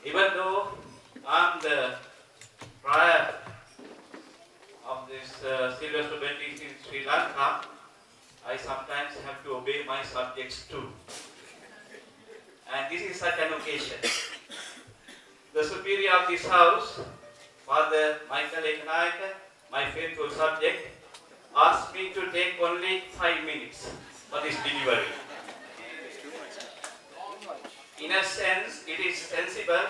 Even though I'm the prior of this Silvester Baptist in Sri Lanka, I sometimes have to obey my subjects too. And this is such an occasion. The superior of this house, Father Michael Ekanayaka, my faithful subject, asked me to take only 5 minutes for this delivery. In a sense, it is sensible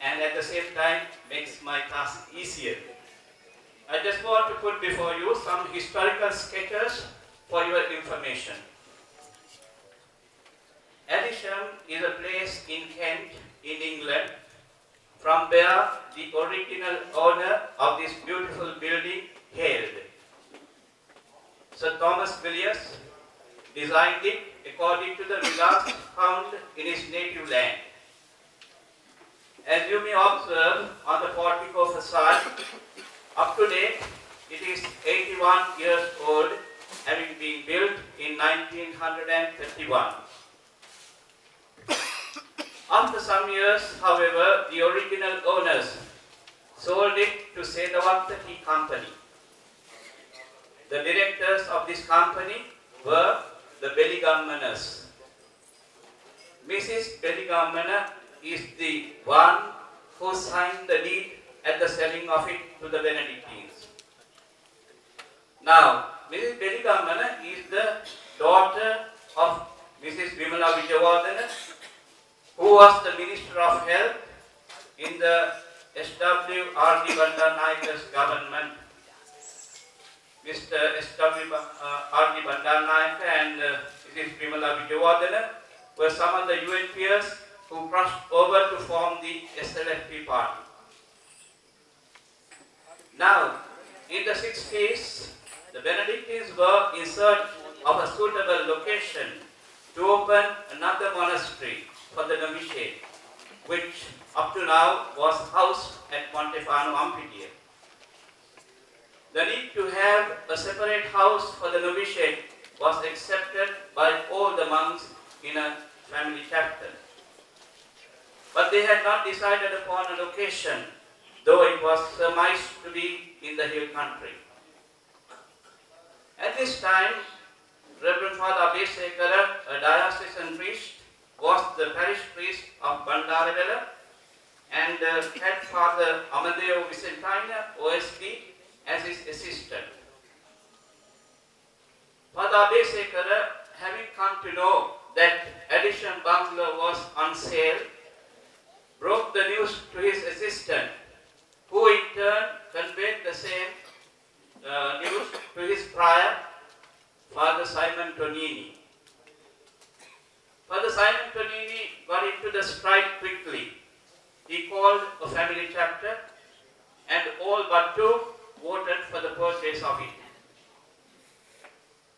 and at the same time makes my task easier. I just want to put before you some historical sketches for your information. Adisham is a place in Kent, in England, from where the original owner of this beautiful building hailed. Sir Thomas Villiers designed it according to the villas found in his native land. As you may observe on the portico facade, up to date it is 81 years old, having been built in 1931. After some years, however, the original owners sold it to Sedavanta Tea Company. The directors of this company were the Belligammaners. Mrs. Belligammana is the one who signed the deed at the selling of it to the Benedictines. Now, Mrs. Belligammana is the daughter of Mrs. Vimala Wijewardena, who was the Minister of Health in the S.W.R.D. Bandaranaike's government. Mr. S.W.R.D. Bandaranaike and Mrs. Vimala Wijewardena were some of the UN peers who crossed over to form the SLFP party. Now, in the 60s, the Benedictines were in search of a suitable location to open another monastery for the novitiate, which up to now was housed at Montefano Amphitheatre. The need to have a separate house for the novitiate was accepted by all the monks in a family chapter. But they had not decided upon a location, though it was surmised to be in the hill country. At this time, Reverend Father Abhesekara, a diocesan priest, was the parish priest of Bandaravela and had Father Amadeo Vicentine, OSB, as his assistant. Father Abhesekara, having come to know that Adisham Bungalow was on sale, broke the news to his assistant, who in turn conveyed the same news to his prior, Father Simon Tonini. Father Simon Tonini got into the stride quickly. He called a family chapter and all but two voted for the purchase of it.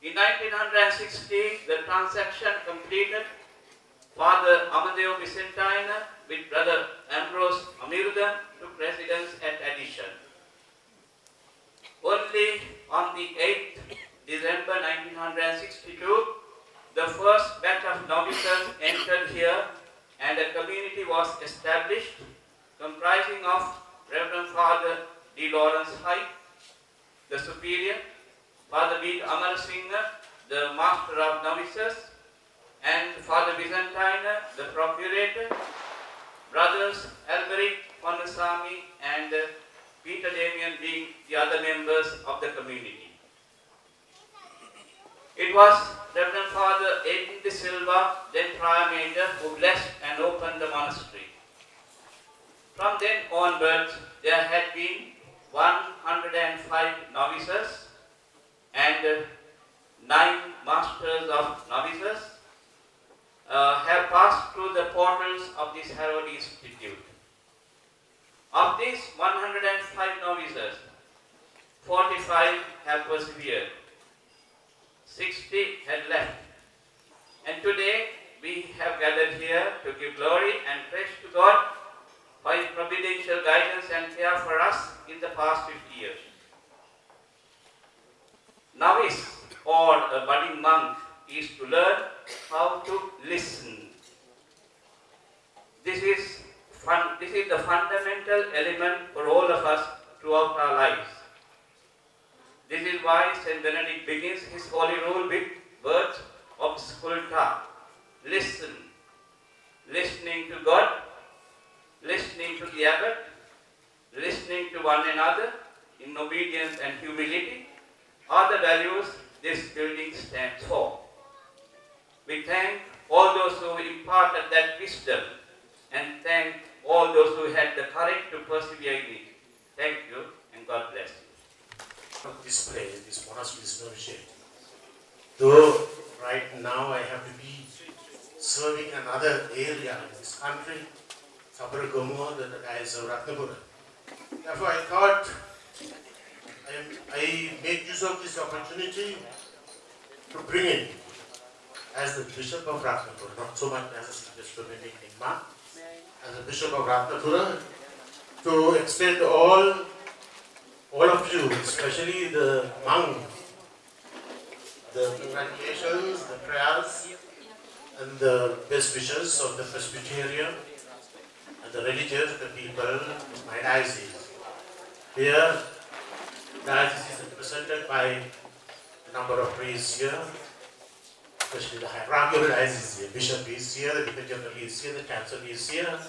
In 1960, the transaction completed. Father Amadeo Vicentine with Brother Ambrose Amirudam took residence at Adisham. Only on the 8th December 1962, the first batch of novices entered here and a community was established comprising of Reverend Father D. Lawrence Hyde, the superior, Father B. Amarasinghe, the master of novices, and Father Vicentine, the procurator, brothers Alberic, Ponnasamy, and Peter Damien being the other members of the community. It was Reverend Father Edwin de Silva, then Prior Major, who blessed and opened the monastery. From then onwards, there had been 105 novices and 9 masters of novices have passed through the portals of this Harrowed Institute. Of these 105 novices, 45 have persevered, 60 had left, and today we have gathered here to give glory and praise to God for His providential guidance and care for us in the past 50 years. Novice or a budding monk is to learn how to listen. This is This is the fundamental element for all of us throughout our lives. This is why St. Benedict begins his holy rule with words of sculta. Listen. Listening to God, listening to the abbot, listening to one another in obedience and humility are the values this building stands for. We thank all those who imparted that wisdom and thank all those who had the courage to persevere in it. Thank you and God bless you. Display this monastery's novitiate. Though right now I have to be serving another area in this country, Sabaragamuwa, the diocese of Ratnapura. Therefore I thought I make use of this opportunity to bring in, as the Bishop of Ratnapura, not so much as a Bishop of Ningma, as a Bishop of Ratnapura, to extend all of you, especially the monks, the congratulations, the prayers, and the best wishes of the Presbyterian and the religious, the people of my diocese. Here, the diocese is represented by a number of priests here, especially the hierarchy of the diocese here. Bishop is here, the Vicar General is here, the Chancellor is here,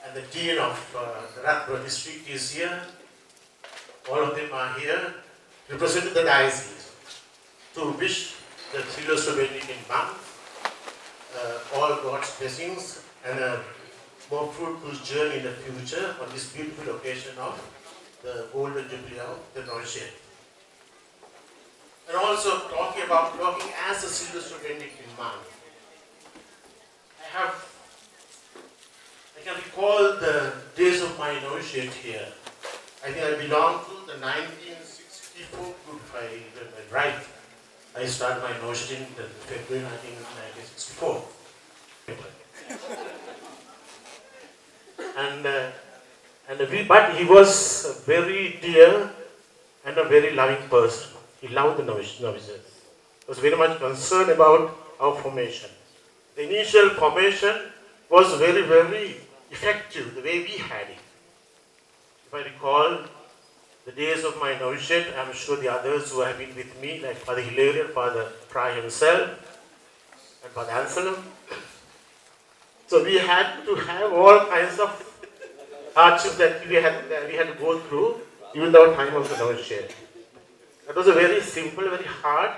and the Dean of the Ratnapura district is here. All of them are here, representing the diocese, to wish the Theophilus Benedict monk all God's blessings and a more fruitful journey in the future on this beautiful occasion of the Golden Jubilee of the novitiate. And also talking as a Theophilus Benedict monk, I can recall the days of my novitiate here. I think I belong to the 1964 group, if I remember right. I started my novitiate in February 1964. But he was very dear and a very loving person. He loved the novices. He was very much concerned about our formation. The initial formation was very, very effective, the way we had it. If I recall the days of my novitiate, I am sure the others who have been with me, like Father Hilarion, Father Fry himself, and Father Anselm. So we had to have all kinds of hardships that we had to go through, even our time of the novitiate. That was a very simple, very hard,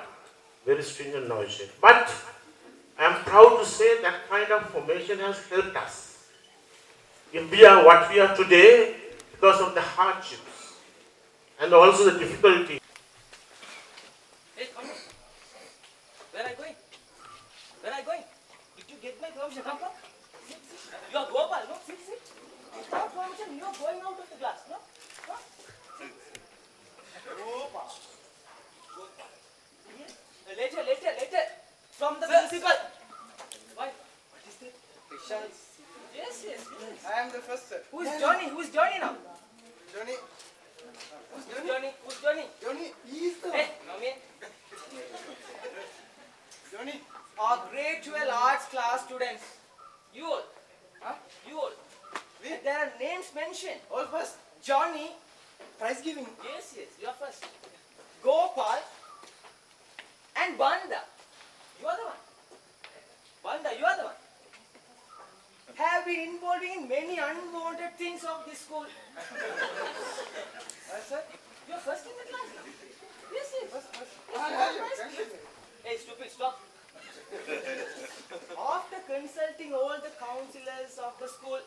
very stringent novitiate. But I am proud to say that kind of formation has helped us. If we are what we are today, because of the hardships and also the difficulty. Hey, come on. Where are you going? Where are you going? Did you get my permission? Come. You are Gopal, no? Sit. Without permission, you are going out of the class, no? Huh? Gopal. Later. From the principal. Why? What is that? Vishal. Yes. I am the first, sir. Who is Johnny? Who is Johnny now? Johnny. Who's Johnny? Johnny, he is the... Hey, come here. Johnny. Our grade 12 arts class students. You all. Huh? You all. We? There are names mentioned. All first. Johnny. Prize giving. Yes, you are first. Gopal. And Banda. You are the one. Banda, you are the one. Have been involving in many unwanted things of this school. Sir? You are first in the class now. Yes. First. Hey, stupid, stop. After consulting all the counselors of the school,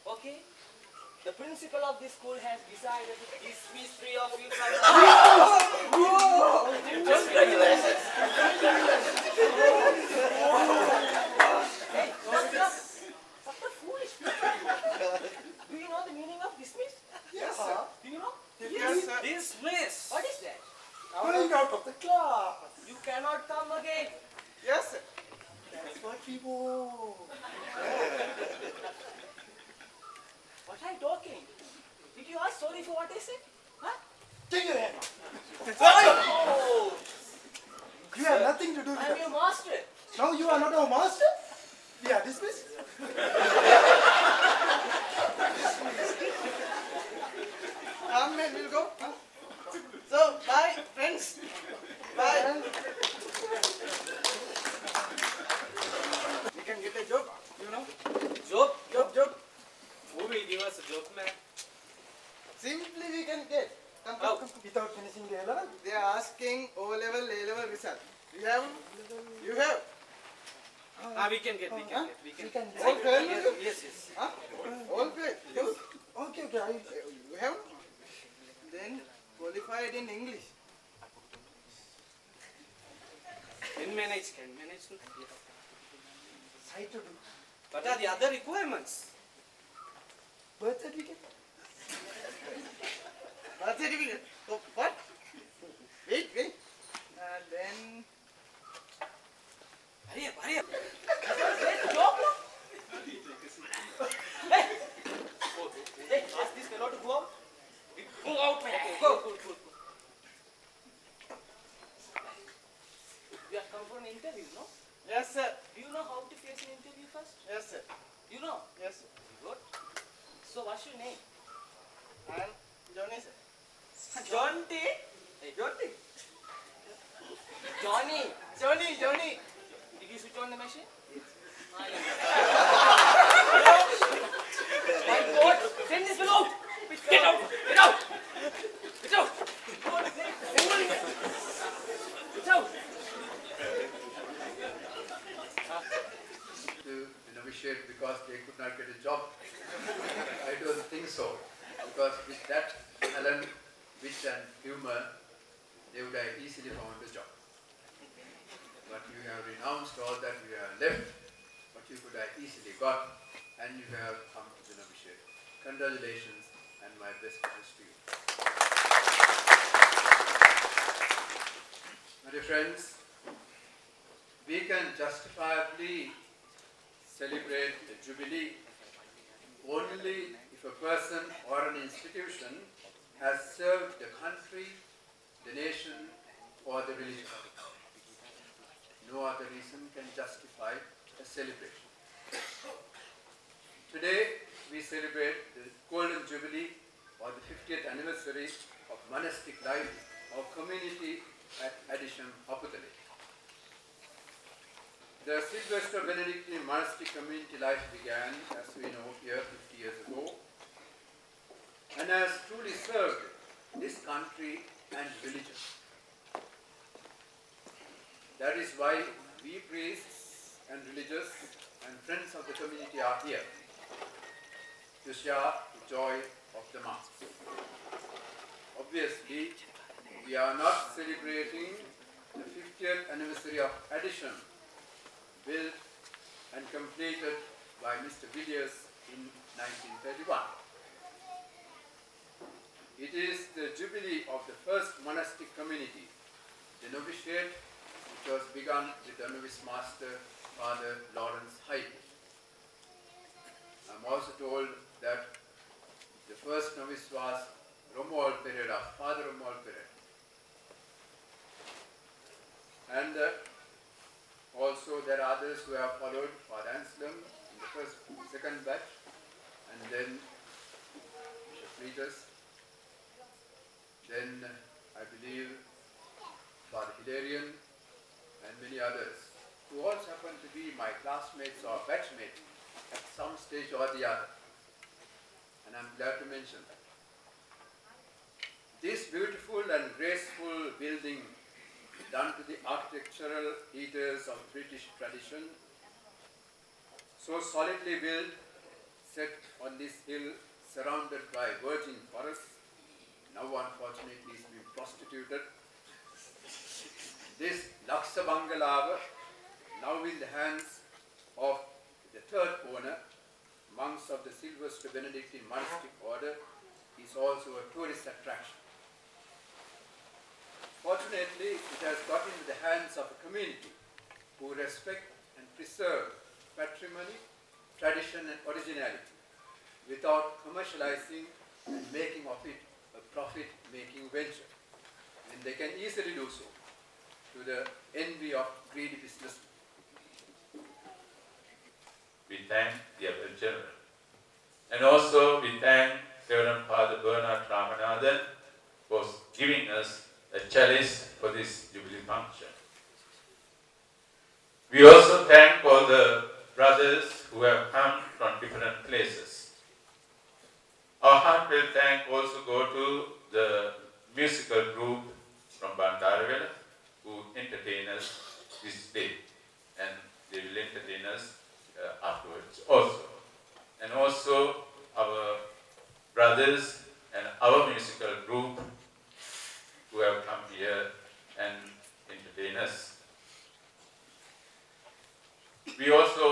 okay, the principal of this school has decided to dismiss 3 of you from the Congratulations. Hey, stop. What the foolish people? Do you know the meaning of dismiss? Yes, sir. Do you know? Yes, sir. Dismiss. What is that? Going out of the class. You cannot come again. Yes, sir. That's what people... What are you talking? Did you ask sorry for what I said? Huh? Take your hand. Oh! You have nothing to do with I'm that. your master. No, you are not our master. asking the 11th? They are asking O level, A level result. You have? You have? We can get. We can All fail? Yes, yes. Huh? All fail? You? Okay. You have? Then qualified in English. Can manage. I to do. What are the other requirements? Birth certificate? Birth certificate. Oh, what? Wait. Then Hurry up. hey, ask this fellow to go out. Go out, man. Go. You have come for an interview, no? Yes, sir. Do you know how to face an interview first? Yes, sir. You know? Yes, sir. Good. So what's your name? I am Johnny, sir. John T. Hey, Johnny. Johnny. Did you switch on the machine? My God! Send this fellow out. Get out. Get out. To negotiate because they could not get a job. I don't think so. Because with that talent, wit and humor, they would have easily found a job. But you have renounced all that you have left, what you could have easily got, and you have come to the negotiate. Congratulations and my best wishes to you. My dear friends, we can justifiably celebrate the Jubilee only if a person or an institution has served the country, the nation, or the religion. No other reason can justify a celebration. Today, we celebrate the Golden Jubilee or the 50th anniversary of monastic life or community at Adisham, Haputale. The Sylvester Benedictine monastic community life began, as we know here, 50 years ago, and has truly served this country and religion. That is why we priests and religious and friends of the community are here to share the joy of the Mass. Obviously, we are not celebrating the 50th anniversary of Adisham, built and completed by Mr. Villiers in 1931. It is the jubilee of the first monastic community, the novitiate, which was begun with the novice master, Father Lawrence Hyde. I am also told that the first novice was Romuald Pereira, Father Romuald Pereira. And also there are others who have followed, Father Anselm in the second batch, and then Bishop Ritas, then I believe Father Hilarion, and many others, who also happen to be my classmates or batchmates at some stage or the other. And I'm glad to mention that. This beautiful and graceful building, done to the architectural eaters of British tradition, so solidly built, set on this hill, surrounded by virgin forests, now unfortunately is being prostituted. This Laksa Bangalava, now in the hands of the third owner, monks of the Sylvester Benedictine monastic order, is also a tourist attraction. Fortunately, it has got into the hands of a community who respect and preserve patrimony, tradition and originality without commercializing and making of it a profit-making venture. And they can easily do so, to the envy of greedy businessmen. We thank the Abdul General. And also we thank Reverend Father Bernard Ramanathan for giving us a chalice for this Jubilee function. We also thank all the brothers who have come from different places. Our heartfelt thanks also go to the musical group from Bandaravela who entertain us this day, and they will entertain us afterwards also. And also our brothers and our musical group who have come here and entertain us. We also